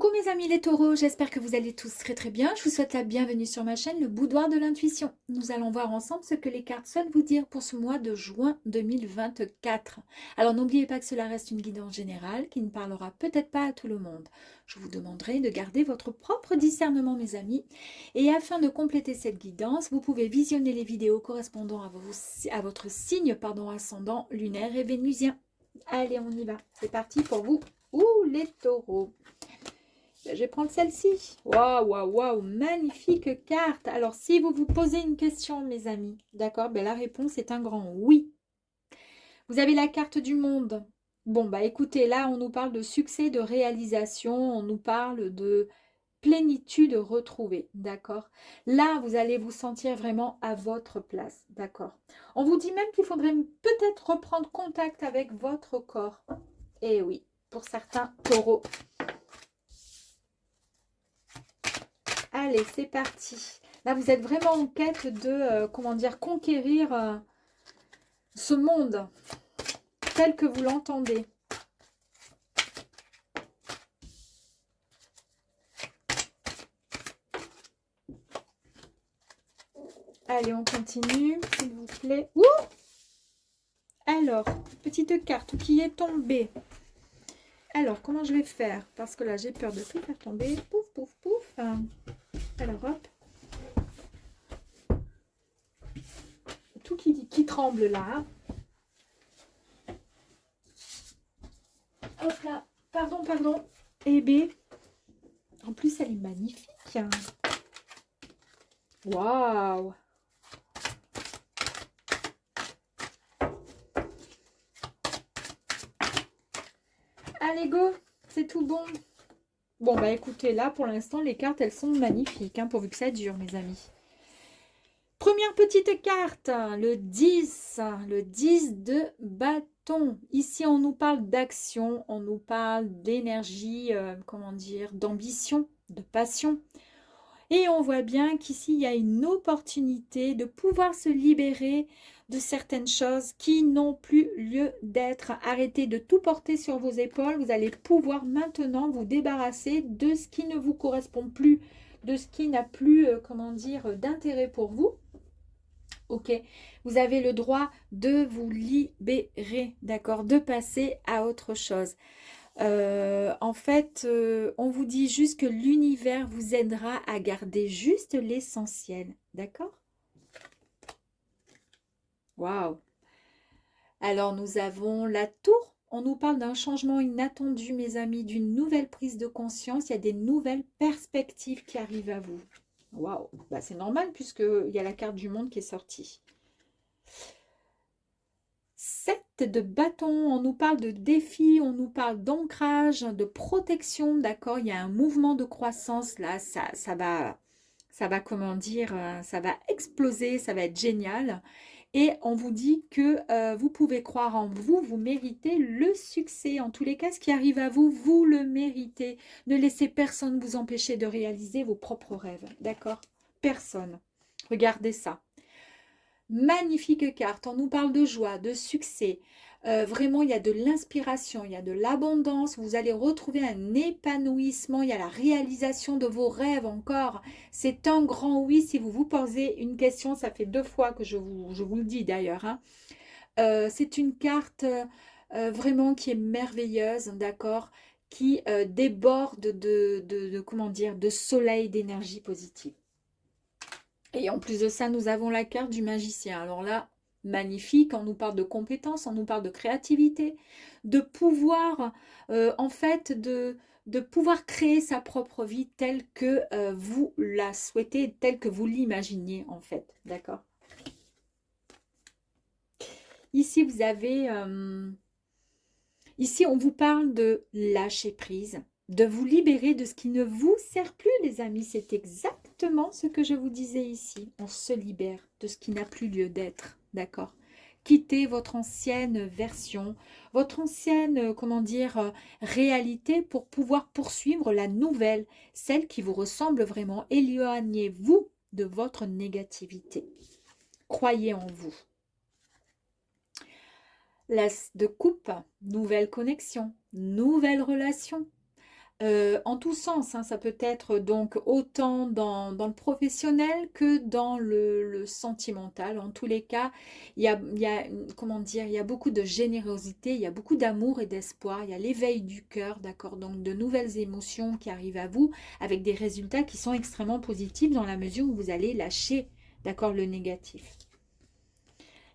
Coucou mes amis les taureaux, j'espère que vous allez tous très bien. Je vous souhaite la bienvenue sur ma chaîne, le boudoir de l'intuition. Nous allons voir ensemble ce que les cartes souhaitent vous dire pour ce mois de juin 2024. Alors n'oubliez pas que cela reste une guidance générale qui ne parlera peut-être pas à tout le monde. Je vous demanderai de garder votre propre discernement mes amis. Et afin de compléter cette guidance, vous pouvez visionner les vidéos correspondant à votre signe ascendant, lunaire et vénusien. Allez, on y va. C'est parti pour vous. Ouh, les taureaux. Je vais prendre celle-ci. Waouh, waouh, waouh, magnifique carte. Alors, si vous vous posez une question, mes amis, d'accord, ben, la réponse est un grand oui. Vous avez la carte du monde. Bon, bah écoutez, là, on nous parle de succès, de réalisation, on nous parle de plénitude retrouvée, d'accord. Là, vous allez vous sentir vraiment à votre place, d'accord. On vous dit même qu'il faudrait peut-être reprendre contact avec votre corps. Eh oui, pour certains taureaux. Allez, c'est parti. Là, vous êtes vraiment en quête de, comment dire, conquérir ce monde tel que vous l'entendez. Allez, on continue, s'il vous plaît. Ouh! Alors, petite carte qui est tombée. Alors, comment je vais faire? Parce que là, j'ai peur de tout faire tomber. Pouf, pouf, pouf. Alors, hop. Tout qui tremble là. Hop là. Pardon, pardon. Eh bien, en plus, elle est magnifique. Waouh! Allez, go! C'est tout bon. Bon, bah écoutez, là, pour l'instant, les cartes, elles sont magnifiques, hein, pourvu que ça dure, mes amis. Première petite carte, le 10 de bâton. Ici, on nous parle d'action, on nous parle d'énergie, comment dire, d'ambition, de passion. Et on voit bien qu'ici, il y a une opportunité de pouvoir se libérer de certaines choses qui n'ont plus lieu d'être. Arrêtez de tout porter sur vos épaules. Vous allez pouvoir maintenant vous débarrasser de ce qui ne vous correspond plus, de ce qui n'a plus, comment dire, d'intérêt pour vous. Ok, vous avez le droit de vous libérer, d'accord, de passer à autre chose. En fait, on vous dit juste que l'univers vous aidera à garder juste l'essentiel, d'accord? Waouh! Alors, nous avons la tour. On nous parle d'un changement inattendu, mes amis, d'une nouvelle prise de conscience. Il y a des nouvelles perspectives qui arrivent à vous. Waouh! Bah, c'est normal puisqu'il y a la carte du monde qui est sortie. 7 de bâton, on nous parle de défis, on nous parle d'ancrage, de protection, d'accord? Il y a un mouvement de croissance, là, ça va, comment dire, ça va exploser, ça va être génial. Et on vous dit que vous pouvez croire en vous, vous méritez le succès. En tous les cas, ce qui arrive à vous, vous le méritez. Ne laissez personne vous empêcher de réaliser vos propres rêves, d'accord? Personne. Regardez ça. Magnifique carte, on nous parle de joie, de succès. Vraiment, il y a de l'inspiration, il y a de l'abondance. Vous allez retrouver un épanouissement, il y a la réalisation de vos rêves encore. C'est un grand oui si vous vous posez une question. Ça fait 2 fois que je vous le dis d'ailleurs, hein. C'est une carte vraiment qui est merveilleuse, d'accord, qui déborde comment dire, de soleil, d'énergie positive. Et en plus de ça, nous avons la carte du magicien. Alors là, magnifique, on nous parle de compétences, on nous parle de créativité, de pouvoir, en fait, de pouvoir créer sa propre vie telle que vous la souhaitez, telle que vous l'imaginez, en fait. D'accord? Ici, vous avez... ici, on vous parle de lâcher prise, de vous libérer de ce qui ne vous sert plus, les amis. C'est exactement ce que je vous disais ici. On se libère de ce qui n'a plus lieu d'être, d'accord? Quittez votre ancienne version, votre ancienne, comment dire, réalité pour pouvoir poursuivre la nouvelle, celle qui vous ressemble vraiment. Éloignez-vous de votre négativité. Croyez en vous. L'as de coupe, nouvelle connexion, nouvelle relation. En tous sens, hein, ça peut être donc autant dans le professionnel que dans le sentimental. En tous les cas, comment dire, il y a beaucoup de générosité, il y a beaucoup d'amour et d'espoir, il y a l'éveil du cœur, d'accord? Donc de nouvelles émotions qui arrivent à vous avec des résultats qui sont extrêmement positifs dans la mesure où vous allez lâcher, d'accord, le négatif.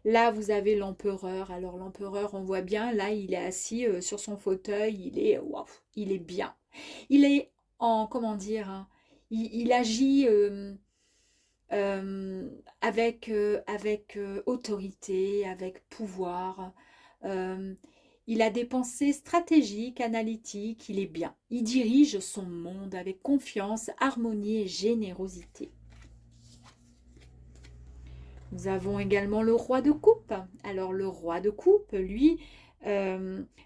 Là, vous avez l'empereur. Alors, l'empereur, on voit bien, là, il est assis sur son fauteuil. Waouh, il est bien. Il est en, comment dire, hein, il agit avec autorité, avec pouvoir. Euh, il a des pensées stratégiques, analytiques. Il est bien. Il dirige son monde avec confiance, harmonie et générosité. Nous avons également le roi de coupe. Alors le roi de coupe, lui,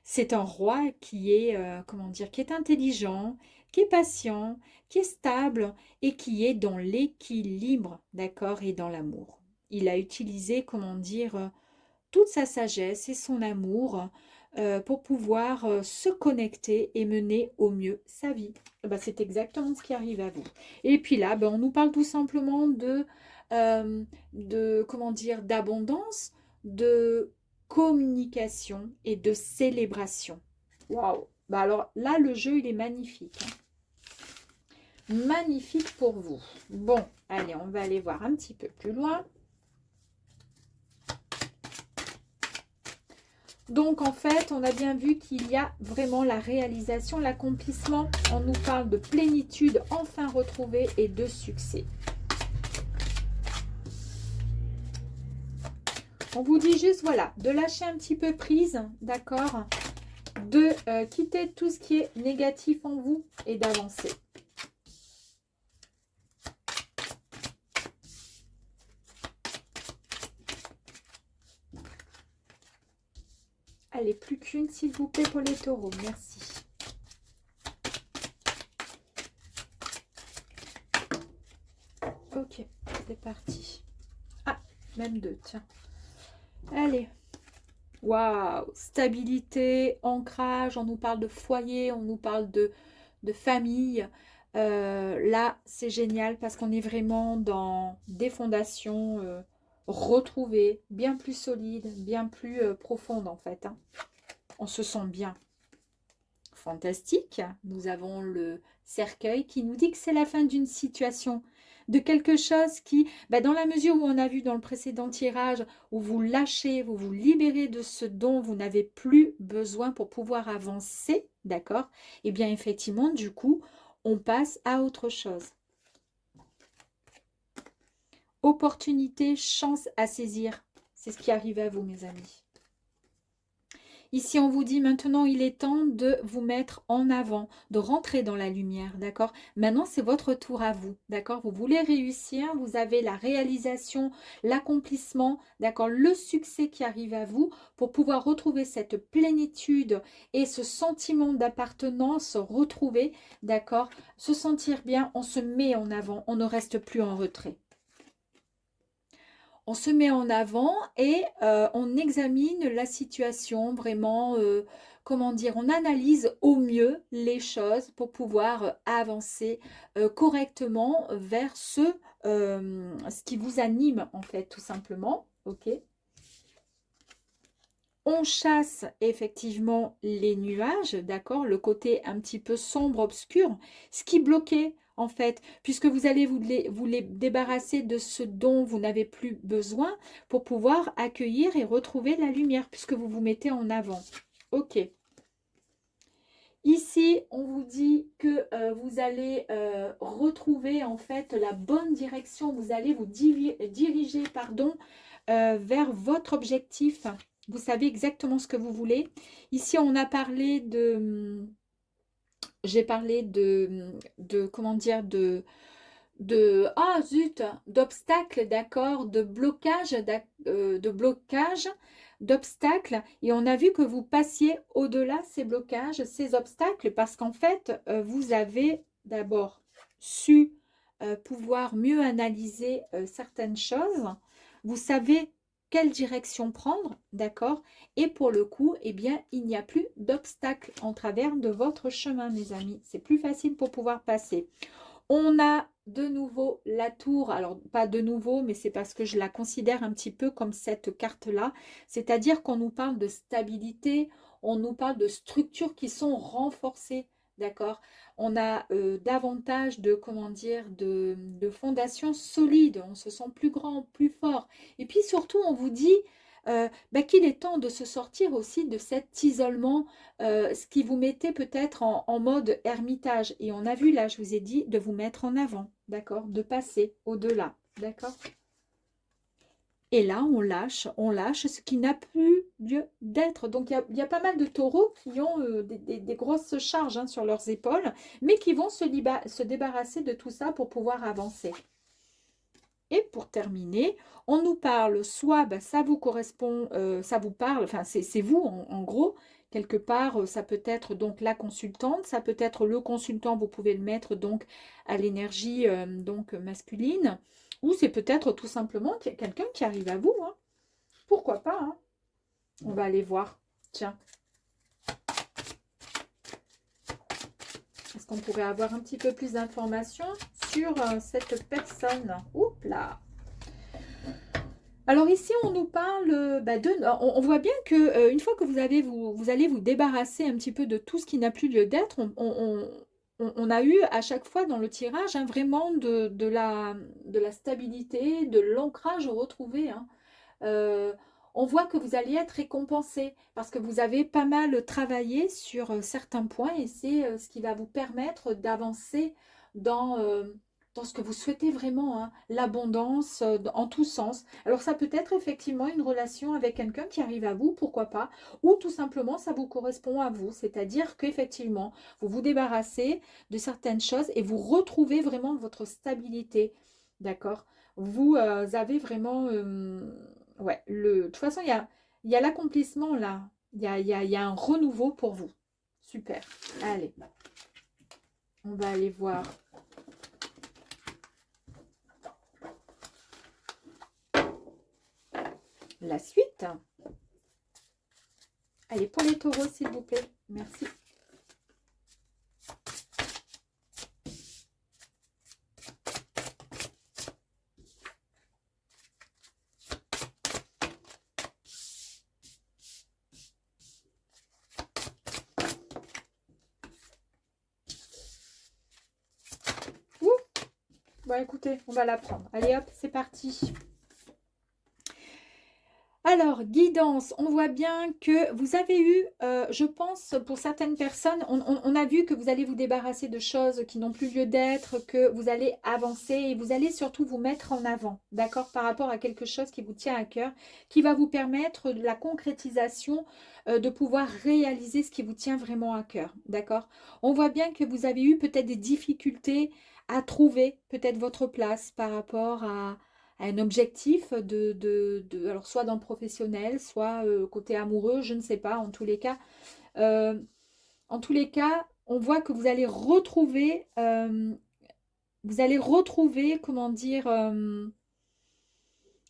c'est un roi qui est, comment dire, qui est intelligent, qui est patient, qui est stable et qui est dans l'équilibre, d'accord, et dans l'amour. Il a utilisé, comment dire, toute sa sagesse et son amour pour pouvoir se connecter et mener au mieux sa vie. Ben, c'est exactement ce qui arrive à vous. Et puis là, ben, on nous parle tout simplement comment dire, d'abondance, de communication et de célébration. Waouh! Ben alors là, le jeu, il est magnifique, hein. Magnifique pour vous. Bon, allez, on va aller voir un petit peu plus loin. Donc, en fait, on a bien vu qu'il y a vraiment la réalisation, l'accomplissement. On nous parle de plénitude enfin retrouvée et de succès. On vous dit juste, voilà, de lâcher un petit peu prise, d'accord, de quitter tout ce qui est négatif en vous et d'avancer. Allez, plus qu'une, s'il vous plaît, pour les taureaux. Merci. Ok, c'est parti. Ah, même deux, tiens. Allez. Waouh, stabilité, ancrage, on nous parle de foyer, on nous parle de famille. Là, c'est génial parce qu'on est vraiment dans des fondations retrouvées, bien plus solides, bien plus profondes en fait, hein. On se sent bien. Fantastique. Nous avons le cercueil qui nous dit que c'est la fin d'une situation, de quelque chose qui, dans la mesure où on a vu dans le précédent tirage, où vous lâchez, vous vous libérez de ce dont vous n'avez plus besoin pour pouvoir avancer, d'accord? Et bien effectivement, du coup, on passe à autre chose. Opportunité, chance à saisir. C'est ce qui arrive à vous, mes amis. Ici, on vous dit maintenant, il est temps de vous mettre en avant, de rentrer dans la lumière, d'accord? Maintenant, c'est votre tour à vous, d'accord? Vous voulez réussir, vous avez la réalisation, l'accomplissement, d'accord? Le succès qui arrive à vous pour pouvoir retrouver cette plénitude et ce sentiment d'appartenance retrouvé, d'accord? Se sentir bien, on se met en avant, on ne reste plus en retrait. On se met en avant et on examine la situation vraiment, comment dire, on analyse au mieux les choses pour pouvoir avancer correctement vers ce qui vous anime en fait, tout simplement. Ok. On chasse effectivement les nuages, d'accord, le côté un petit peu sombre, obscur, ce qui bloquait en fait, puisque vous allez vous les débarrasser de ce dont vous n'avez plus besoin pour pouvoir accueillir et retrouver la lumière, puisque vous vous mettez en avant. Ok. Ici, on vous dit que vous allez retrouver en fait la bonne direction, vous allez vous diriger, pardon, vers votre objectif. Vous savez exactement ce que vous voulez. Ici, on a parlé de... J'ai parlé de comment dire, ah zut, d'obstacles, d'accord, de blocage, d'obstacles. Et on a vu que vous passiez au-delà ces blocages, ces obstacles, parce qu'en fait, vous avez d'abord su pouvoir mieux analyser certaines choses. Vous savez quelle direction prendre, d'accord? Et pour le coup, eh bien, il n'y a plus d'obstacle en travers de votre chemin, mes amis. C'est plus facile pour pouvoir passer. On a de nouveau la tour, alors pas de nouveau, mais c'est parce que je la considère un petit peu comme cette carte-là, c'est-à-dire qu'on nous parle de stabilité, on nous parle de structures qui sont renforcées, d'accord? On a davantage de, comment dire, de fondations solides, on se sent plus grand, plus fort. Et puis surtout, on vous dit bah, qu'il est temps de se sortir aussi de cet isolement, ce qui vous mettait peut-être en mode ermitage. Et on a vu là, je vous ai dit, de vous mettre en avant, d'accord? De passer au-delà, d'accord? Et là, on lâche ce qui n'a plus lieu d'être. Donc, il y a pas mal de taureaux qui ont des grosses charges hein, sur leurs épaules, mais qui vont se débarrasser de tout ça pour pouvoir avancer. Et pour terminer, on nous parle, soit bah, ça vous correspond, ça vous parle, enfin c'est vous en gros, quelque part, ça peut être donc la consultante, ça peut être le consultant, vous pouvez le mettre donc à l'énergie donc masculine, ou c'est peut-être tout simplement quelqu'un qui arrive à vous, hein. Pourquoi pas, hein. On va aller voir. Tiens, est-ce qu'on pourrait avoir un petit peu plus d'informations sur cette personne? Oups là. Alors ici, on nous parle bah, on voit bien que une fois que vous allez vous débarrasser un petit peu de tout ce qui n'a plus lieu d'être, on a eu à chaque fois dans le tirage hein, vraiment de la stabilité, de l'ancrage retrouvé, hein. Euh, on voit que vous allez être récompensé parce que vous avez pas mal travaillé sur certains points et c'est ce qui va vous permettre d'avancer dans, dans ce que vous souhaitez vraiment, hein, l'abondance en tous sens. Alors ça peut être effectivement une relation avec quelqu'un qui arrive à vous, pourquoi pas, ou tout simplement ça vous correspond à vous, c'est-à-dire qu'effectivement vous vous débarrassez de certaines choses et vous retrouvez vraiment votre stabilité, d'accord? Vous avez vraiment... ouais, de toute façon, il y a l'accomplissement là. Il y a un renouveau pour vous. Super. Allez, on va aller voir la suite. Allez, pour les taureaux, s'il vous plaît. Merci. Ouh. Bon, écoutez, on va la prendre. Allez, hop, c'est parti. Alors, guidance, on voit bien que vous avez eu, je pense, pour certaines personnes, on a vu que vous allez vous débarrasser de choses qui n'ont plus lieu d'être, que vous allez avancer et vous allez surtout vous mettre en avant, d'accord, par rapport à quelque chose qui vous tient à cœur, qui va vous permettre de la concrétisation, de pouvoir réaliser ce qui vous tient vraiment à cœur, d'accord. On voit bien que vous avez eu peut-être des difficultés à trouver peut-être votre place par rapport à un objectif alors soit dans le professionnel, soit côté amoureux, je ne sais pas, euh, en tous les cas, on voit que vous allez retrouver, comment dire,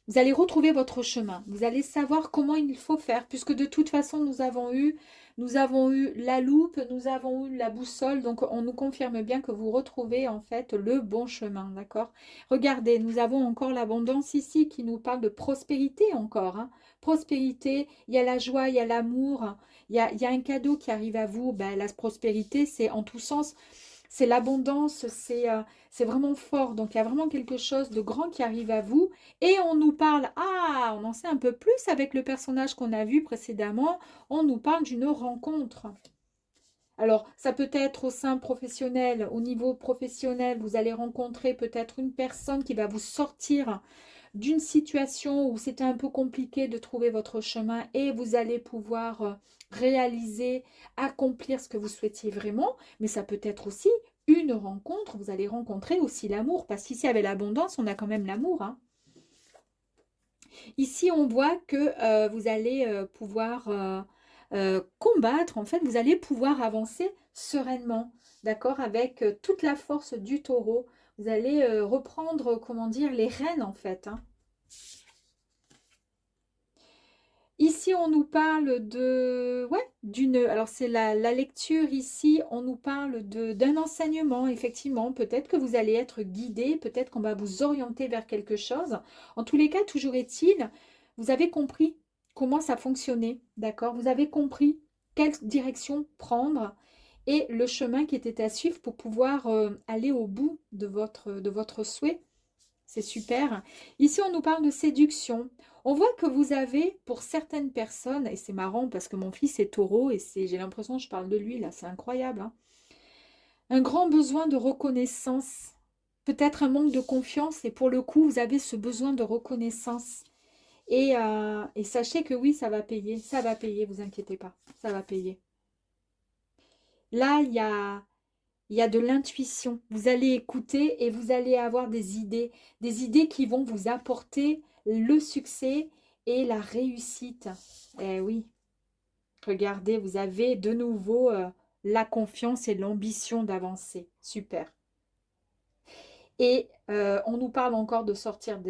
vous allez retrouver votre chemin. Vous allez savoir comment il faut faire, puisque de toute façon, nous avons eu la loupe, nous avons eu la boussole. Donc, on nous confirme bien que vous retrouvez en fait le bon chemin, d'accord? Regardez, nous avons encore l'abondance ici qui nous parle de prospérité encore, hein. Prospérité, il y a la joie, il y a l'amour, il y a un cadeau qui arrive à vous. Ben, la prospérité, c'est en tous sens. C'est l'abondance, c'est vraiment fort. Donc, il y a vraiment quelque chose de grand qui arrive à vous. Et on nous parle, ah, on en sait un peu plus avec le personnage qu'on a vu précédemment, on nous parle d'une rencontre. Alors, ça peut être au sein professionnel, au niveau professionnel, vous allez rencontrer peut-être une personne qui va vous sortir d'une situation où c'était un peu compliqué de trouver votre chemin et vous allez pouvoir réaliser, accomplir ce que vous souhaitiez vraiment. Mais ça peut être aussi une rencontre, vous allez rencontrer aussi l'amour, parce qu'ici avec l'abondance, on a quand même l'amour, hein. Ici, on voit que vous allez pouvoir combattre, en fait, vous allez pouvoir avancer sereinement, d'accord, avec toute la force du taureau. Vous allez reprendre, comment dire, les rênes, en fait, hein. Ici, on nous parle de, ouais, alors c'est la lecture ici, on nous parle d'un enseignement, effectivement. Peut-être que vous allez être guidé, peut-être qu'on va vous orienter vers quelque chose. En tous les cas, toujours est-il, vous avez compris comment ça fonctionnait, d'accord? Vous avez compris quelle direction prendre et le chemin qui était à suivre pour pouvoir aller au bout de votre souhait. C'est super. Ici, on nous parle de séduction. On voit que vous avez, pour certaines personnes, et c'est marrant parce que mon fils est taureau et j'ai l'impression que je parle de lui là, c'est incroyable, hein, un grand besoin de reconnaissance, peut-être un manque de confiance et pour le coup, vous avez ce besoin de reconnaissance. Et sachez que oui, ça va payer, vous inquiétez pas, ça va payer. Là, il y a de l'intuition. Vous allez écouter et vous allez avoir des idées qui vont vous apporter le succès et la réussite. Eh oui, regardez, vous avez de nouveau la confiance et l'ambition d'avancer. Super. Et on nous parle encore de sortir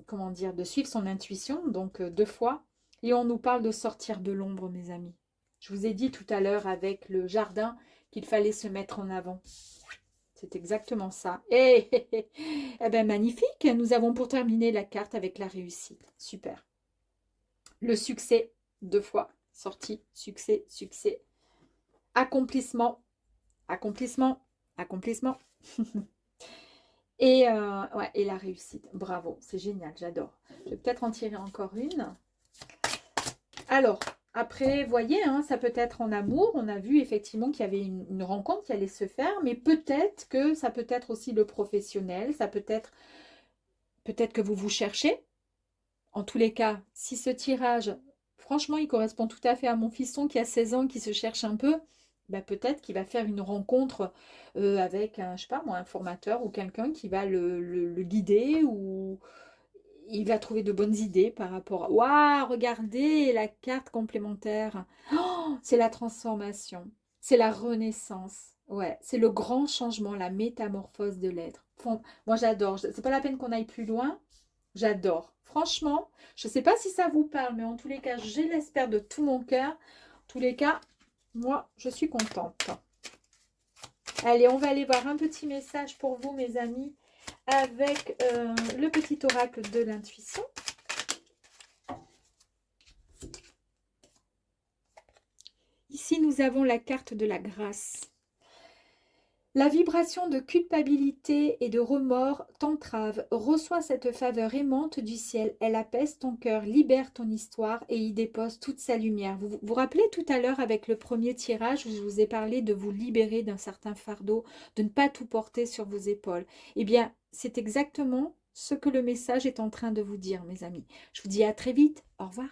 comment dire, de suivre son intuition, donc 2 fois. Et on nous parle de sortir de l'ombre, mes amis. Je vous ai dit tout à l'heure avec le jardin qu'il fallait se mettre en avant. C'est exactement ça. Eh ben magnifique. Nous avons pour terminer la carte avec la réussite. Super. Le succès, 2 fois. Sortie, succès, succès. Accomplissement, accomplissement, accomplissement. Ouais, et la réussite. Bravo, c'est génial, j'adore. Je vais peut-être en tirer encore une. Alors, après, voyez, hein, ça peut être en amour. On a vu effectivement qu'il y avait une rencontre qui allait se faire, mais peut-être que ça peut être aussi le professionnel. Ça peut être peut-être que vous vous cherchez. En tous les cas, si ce tirage, franchement, il correspond tout à fait à mon fiston qui a 16 ans, qui se cherche un peu, bah, peut-être qu'il va faire une rencontre avec un, je sais pas moi, un formateur ou quelqu'un qui va le guider ou il va trouver de bonnes idées par rapport à... Waouh, regardez la carte complémentaire. Oh, c'est la transformation, c'est la renaissance. Ouais, c'est le grand changement, la métamorphose de l'être. Moi, j'adore. C'est pas la peine qu'on aille plus loin. J'adore. Franchement, je ne sais pas si ça vous parle, mais en tous les cas, je l'espère de tout mon cœur. En tous les cas, moi, je suis contente. Allez, on va aller voir un petit message pour vous, mes amis, avec le petit oracle de l'intuition. Ici, nous avons la carte de la grâce. La vibration de culpabilité et de remords t'entrave. Reçois cette faveur aimante du ciel. Elle apaise ton cœur, libère ton histoire et y dépose toute sa lumière. Vous vous rappelez tout à l'heure avec le premier tirage où je vous ai parlé de vous libérer d'un certain fardeau, de ne pas tout porter sur vos épaules. Eh bien, c'est exactement ce que le message est en train de vous dire, mes amis. Je vous dis à très vite. Au revoir.